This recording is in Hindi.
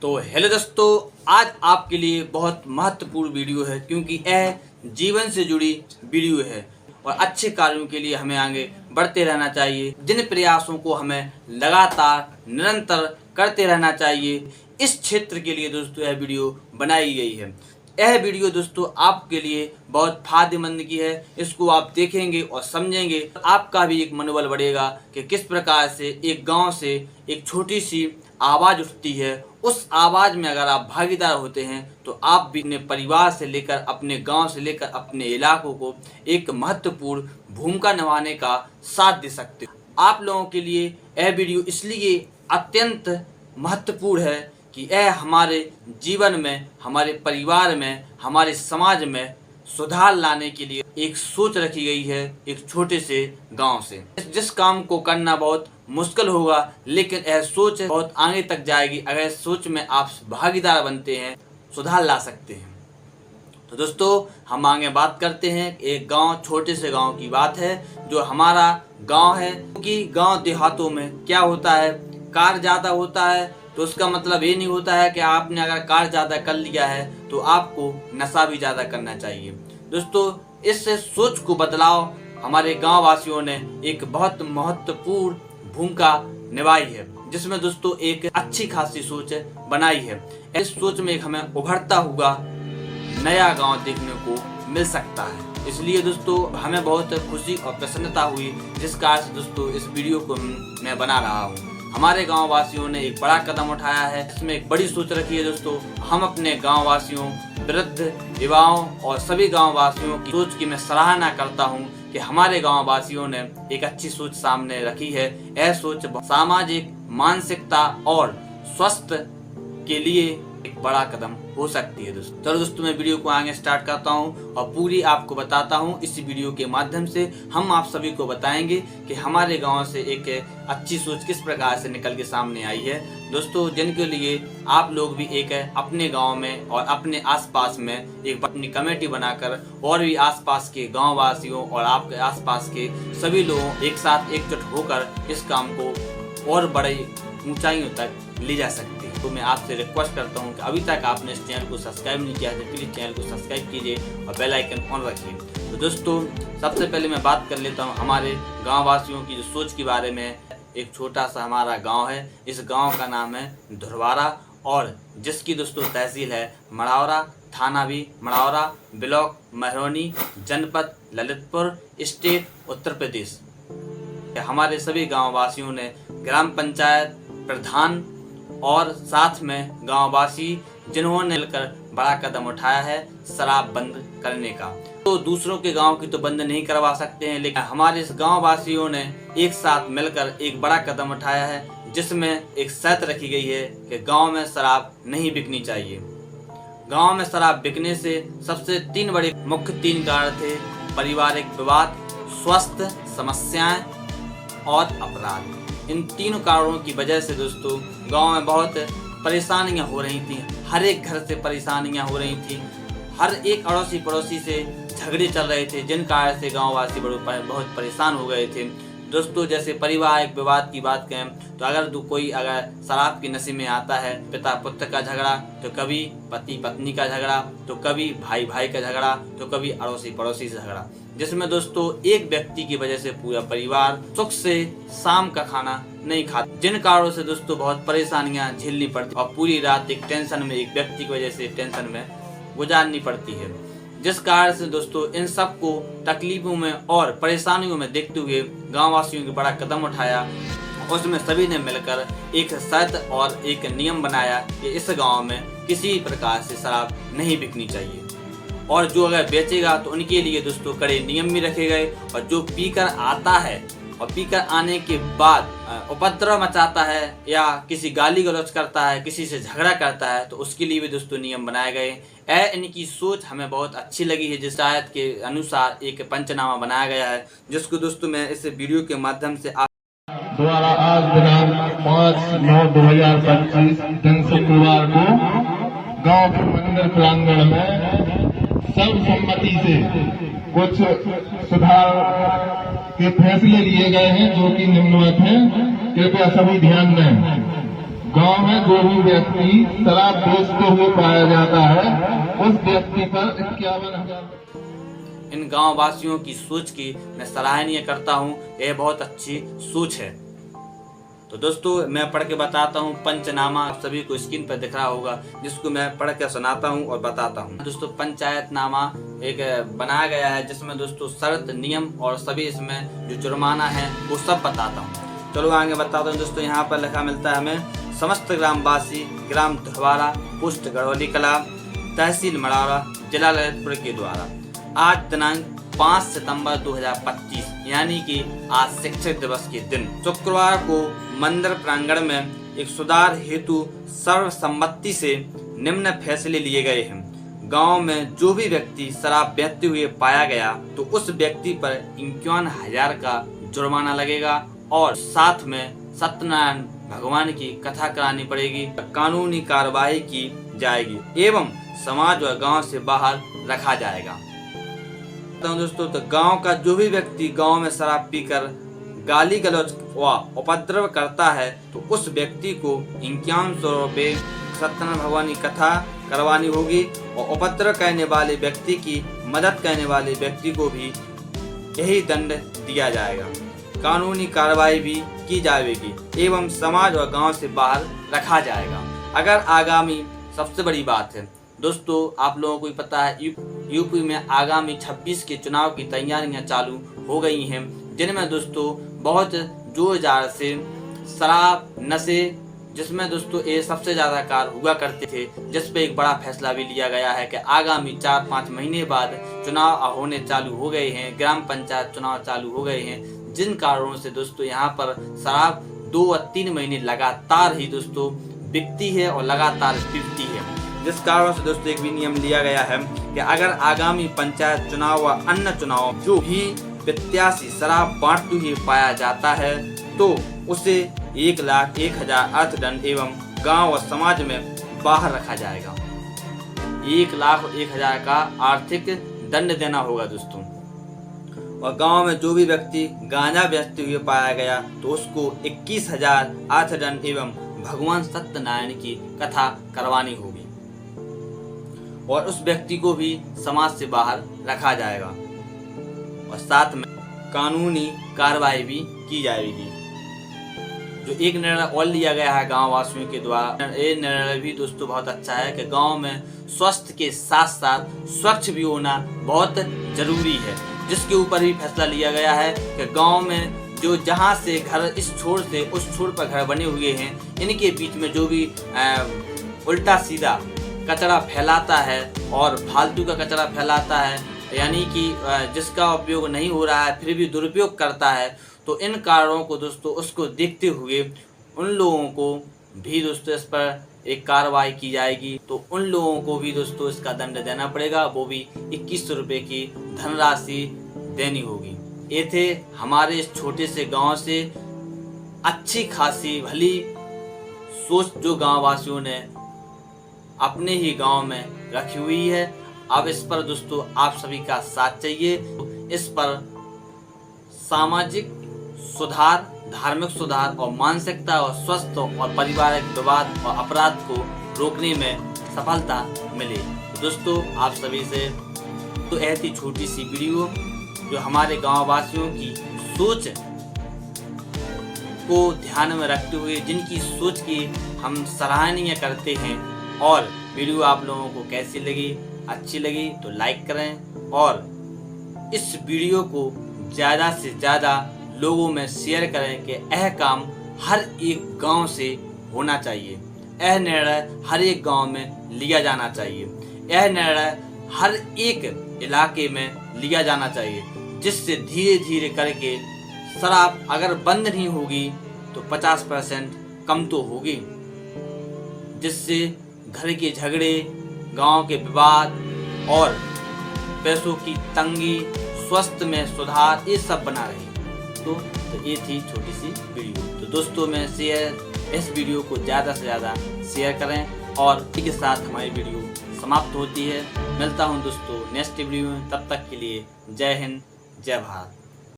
तो हेलो दोस्तों, आज आपके लिए बहुत महत्वपूर्ण वीडियो है क्योंकि यह जीवन से जुड़ी वीडियो है और अच्छे कार्यों के लिए हमें आगे बढ़ते रहना चाहिए। जिन प्रयासों को हमें लगातार निरंतर करते रहना चाहिए, इस क्षेत्र के लिए दोस्तों यह वीडियो बनाई गई है। यह वीडियो दोस्तों आपके लिए बहुत फायदेमंद की है। इसको आप देखेंगे और समझेंगे, आपका भी एक मनोबल बढ़ेगा कि किस प्रकार से एक गांव से एक छोटी सी आवाज़ उठती है। उस आवाज़ में अगर आप भागीदार होते हैं तो आप भी अपने परिवार से लेकर, अपने गांव से लेकर अपने इलाकों को एक महत्वपूर्ण भूमिका निभाने का साथ दे सकते हो। आप लोगों के लिए यह वीडियो इसलिए अत्यंत महत्वपूर्ण है कि यह हमारे जीवन में, हमारे परिवार में, हमारे समाज में सुधार लाने के लिए एक सोच रखी गई है, एक छोटे से गांव से। जिस काम को करना बहुत मुश्किल होगा, लेकिन यह सोच बहुत आगे तक जाएगी। अगर इस सोच में आप भागीदार बनते हैं, सुधार ला सकते हैं। तो दोस्तों, हम आगे बात करते हैं। एक गांव, छोटे से गांव की बात है जो हमारा गांव है। क्योंकि गांव देहातों में क्या होता है, कार ज़्यादा होता है तो उसका मतलब ये नहीं होता है कि आपने अगर कार ज़्यादा कर लिया है तो आपको नशा भी ज़्यादा करना चाहिए। दोस्तों, इस सोच को बदलाव हमारे गांव वासियों ने एक बहुत महत्वपूर्ण भूमिका निभाई है, जिसमें दोस्तों एक अच्छी खासी सोच बनाई है। इस सोच में एक हमें उभरता हुआ नया गांव देखने को मिल सकता है। इसलिए दोस्तों हमें बहुत खुशी और प्रसन्नता हुई, जिस कारण से दोस्तों इस वीडियो को मैं बना रहा हूँ। हमारे गांव वासियों ने एक बड़ा कदम उठाया है, इसमें एक बड़ी सोच रखी है। दोस्तों, हम अपने गांव वासियों, वृद्ध, युवाओं और सभी गांव वासियों की सोच की मैं सराहना करता हूं कि हमारे गांव वासियों ने एक अच्छी सोच सामने रखी है। यह सोच सामाजिक, मानसिकता और स्वास्थ्य के लिए एक बड़ा कदम हो सकती है। दोस्तों, चलो दोस्तों, मैं वीडियो को आगे स्टार्ट करता हूं और पूरी आपको बताता हूं। इस वीडियो के माध्यम से हम आप सभी को बताएंगे कि हमारे गांव से एक अच्छी सोच किस प्रकार से निकल के सामने आई है। दोस्तों, जिनके लिए आप लोग भी एक अपने गांव में और अपने आसपास में एक अपनी कमेटी बनाकर और भी आसपास के गाँव वासियों और आपके आसपास के सभी लोगों एक साथ एकजुट होकर इस काम को और बड़े ऊंचाइयों तक ले जा सकते हैं। तो मैं आपसे रिक्वेस्ट करता हूं कि अभी तक आपने इस चैनल को सब्सक्राइब नहीं किया है तो प्लीज़ चैनल को सब्सक्राइब कीजिए और बेल आइकन ऑन रखिए। तो दोस्तों, सबसे पहले मैं बात कर लेता हूं हमारे गांव वासियों की जो सोच के बारे में। एक छोटा सा हमारा गांव है, इस गांव का नाम है धुरवारा और जिसकी दोस्तों तहसील है मढ़ौरा, थाना भी मढ़ौरा, ब्लॉक महरौनी, जनपद ललितपुर, स्टेट उत्तर प्रदेश। हमारे सभी गाँव वासियों ने ग्राम पंचायत प्रधान और साथ में गांववासी जिन्होंने मिलकर बड़ा कदम उठाया है शराब बंद करने का। तो दूसरों के गांव की तो बंद नहीं करवा सकते हैं, लेकिन हमारे इस गांव वासियों ने एक साथ मिलकर एक बड़ा कदम उठाया है, जिसमें एक शर्त रखी गई है कि गांव में शराब नहीं बिकनी चाहिए। गांव में शराब बिकने से सबसे तीन मुख्य कारण थे: पारिवारिक विवाद, स्वास्थ्य समस्याएं और अपराध। इन तीनों कारणों की वजह से दोस्तों गांव में बहुत परेशानियां हो रही थी। हर एक घर से परेशानियां हो रही थी, हर एक अड़ोसी पड़ोसी से झगड़े चल रहे थे, जिन कारण से गांववासी बहुत परेशान हो गए थे। दोस्तों, जैसे पारिवारिक विवाद की बात करें तो अगर कोई शराब की नशे में आता है, पिता पुत्र का झगड़ा, तो कभी पति पत्नी का झगड़ा, तो कभी भाई भाई का झगड़ा, तो कभी अड़ोसी पड़ोसी से झगड़ा, जिसमें दोस्तों एक व्यक्ति की वजह से पूरा परिवार सुख से शाम का खाना नहीं खाता, जिन कारणों से दोस्तों बहुत परेशानियां झेलनी पड़ती और पूरी रात एक टेंशन में, एक व्यक्ति की वजह से टेंशन में गुजारनी पड़ती है। जिस कारण से दोस्तों इन सबको तकलीफों में और परेशानियों में देखते हुए गाँव वासियों ने बड़ा कदम उठाया। उसमें सभी ने मिलकर एक शर्त और एक नियम बनाया कि इस गांव में किसी प्रकार से शराब नहीं बिकनी चाहिए और जो अगर बेचेगा तो उनके लिए दोस्तों कड़े नियम भी रखे गए। और जो पीकर आता है और पीकर आने के बाद उपद्रव मचाता है या किसी गाली गलौज करता है, किसी से झगड़ा करता है, तो उसके लिए भी दोस्तों नियम बनाए गए। इनकी सोच हमें बहुत अच्छी लगी है, जिस आयत के अनुसार एक पंचनामा बनाया गया है, जिसको दोस्तों मैं इस वीडियो के माध्यम से द्वारा आज दिनांक 5/9/2025 दिन शुक्रवार को गांव के मंदिर प्रांगण में सर्वसम्मति से कुछ सुधार के फैसले लिए गए हैं, जो कि निम्नवत हैं। कृपया सभी ध्यान दें। गांव में जो भी व्यक्ति शराब बेचते हुए पाया जाता है उस व्यक्ति पर 51,000। इन गांव वासियों की सोच की मैं सराहनीय करता हूं। यह बहुत अच्छी सोच है। तो दोस्तों मैं पढ़ के बताता हूँ पंचनामा, आप सभी को स्क्रीन पर दिख रहा होगा, जिसको मैं पढ़ के सुनाता हूँ और बताता हूँ। दोस्तों पंचायतनामा एक बनाया गया है जिसमें दोस्तों शर्त, नियम और सभी इसमें जो जुर्माना है वो सब बताता हूँ। चलो आगे बताता हूँ। दोस्तों यहाँ पर लिखा मिलता है हमें, समस्त ग्रामवासी, ग्राम धुरवारा, पोस्ट गढ़ौली कला, तहसील मड़ौरा, जिला ललितपुर के द्वारा आज दिनांक 5 सितंबर 2025 यानी कि आज शिक्षक दिवस के दिन शुक्रवार को मंदिर प्रांगण में एक सुधार हेतु सर्वसम्मति से निम्न फैसले लिए गए हैं। गांव में जो भी व्यक्ति शराब बेचते हुए पाया गया तो उस व्यक्ति पर 51,000 का जुर्माना लगेगा और साथ में सत्यनारायण भगवान की कथा करानी पड़ेगी, कानूनी कार्रवाई की जाएगी एवं समाज व गांव से बाहर रखा जाएगा। दोस्तों तो गांव का जो भी व्यक्ति गांव में शराब पीकर गाली गलौज व उपद्रव करता है तो उस व्यक्ति को 5100 रुपये सत्यनारायण भगवान की कथा करवानी होगी और उपद्रव करने वाले व्यक्ति की मदद करने वाले व्यक्ति को भी यही दंड दिया जाएगा, कानूनी कार्रवाई भी की जाएगी एवं समाज और गांव से बाहर रखा जाएगा। अगर आगामी सबसे बड़ी बात है दोस्तों, आप लोगों को भी पता है यूपी में आगामी 26 के चुनाव की तैयारियां चालू हो गई हैं, जिनमें दोस्तों बहुत जोर जार से शराब, नशे, जिसमें दोस्तों ये सबसे ज़्यादा कार हुआ करते थे, जिस पे एक बड़ा फैसला भी लिया गया है कि आगामी 4-5 महीने बाद चुनाव होने चालू हो गए हैं, ग्राम पंचायत चुनाव चालू हो गए हैं, जिन कारणों से दोस्तों यहाँ पर शराब 2 और 3 महीने लगातार ही दोस्तों बिकती है और लगातार बिकती है। जिस कारण से दोस्तों एक भी नियम लिया गया है कि अगर आगामी पंचायत चुनाव व अन्य चुनाव जो भी प्रत्याशी शराब बांटते हुए पाया जाता है तो उसे 1,01,000 अर्थदंड एवं गांव व समाज में बाहर रखा जाएगा। 1,01,000 का आर्थिक दंड देना होगा दोस्तों। और गांव में जो भी व्यक्ति गांजा बेचते हुए पाया गया तो उसको 21,000 अर्थदंड एवं भगवान सत्यनारायण की कथा करवानी होगी और उस व्यक्ति को भी समाज से बाहर रखा जाएगा और साथ में कानूनी कार्रवाई भी की जाएगी। जो एक निर्णय और लिया गया है गांव वासियों के द्वारा, ये निर्णय भी दोस्तों बहुत अच्छा है कि गांव में स्वस्थ के साथ साथ स्वच्छ भी होना बहुत जरूरी है, जिसके ऊपर भी फैसला लिया गया है कि गांव में जो जहां से घर इस छोर से उस छोर पर घर बने हुए हैं, इनके बीच में जो भी उल्टा सीधा कचरा फैलाता है और फालतू का कचरा फैलाता है, यानी कि जिसका उपयोग नहीं हो रहा है फिर भी दुरुपयोग करता है, तो इन कारणों को दोस्तों उसको देखते हुए उन लोगों को भी दोस्तों इस पर एक कार्रवाई की जाएगी। तो उन लोगों को भी दोस्तों इसका दंड देना पड़ेगा, वो भी 2100 रुपये की धनराशि देनी होगी। ये थे हमारे इस छोटे से गांव से अच्छी खासी भली सोच जो गांव वासियों ने अपने ही गांव में रखी हुई है। अब इस पर दोस्तों आप सभी का साथ चाहिए। इस पर सामाजिक सुधार, धार्मिक सुधार और मानसिकता और स्वस्थ और पारिवारिक विवाद और अपराध को रोकने में सफलता मिले। तो दोस्तों आप सभी से तो ऐसी छोटी सी वीडियो जो हमारे गांव वासियों की सोच को ध्यान में रखते हुए, जिनकी सोच की हम सराहनीय करते हैं, और वीडियो आप लोगों को कैसी लगी, अच्छी लगी तो लाइक करें और इस वीडियो को ज़्यादा से ज़्यादा लोगों में शेयर करें कि यह काम हर एक गांव से होना चाहिए, यह निर्णय हर एक गांव में लिया जाना चाहिए, यह निर्णय हर एक इलाके में लिया जाना चाहिए, जिससे धीरे धीरे करके शराब अगर बंद नहीं होगी तो 50% कम तो होगी, जिससे घर के झगड़े, गांव के विवाद और पैसों की तंगी, स्वास्थ्य में सुधार, ये सब बना रहे। तो ये थी छोटी सी वीडियो। तो दोस्तों में इस वीडियो को ज़्यादा से ज़्यादा शेयर करें और इसी के साथ हमारी वीडियो समाप्त होती है। मिलता हूं दोस्तों नेक्स्ट वीडियो में, तब तक के लिए जय हिंद, जय भारत।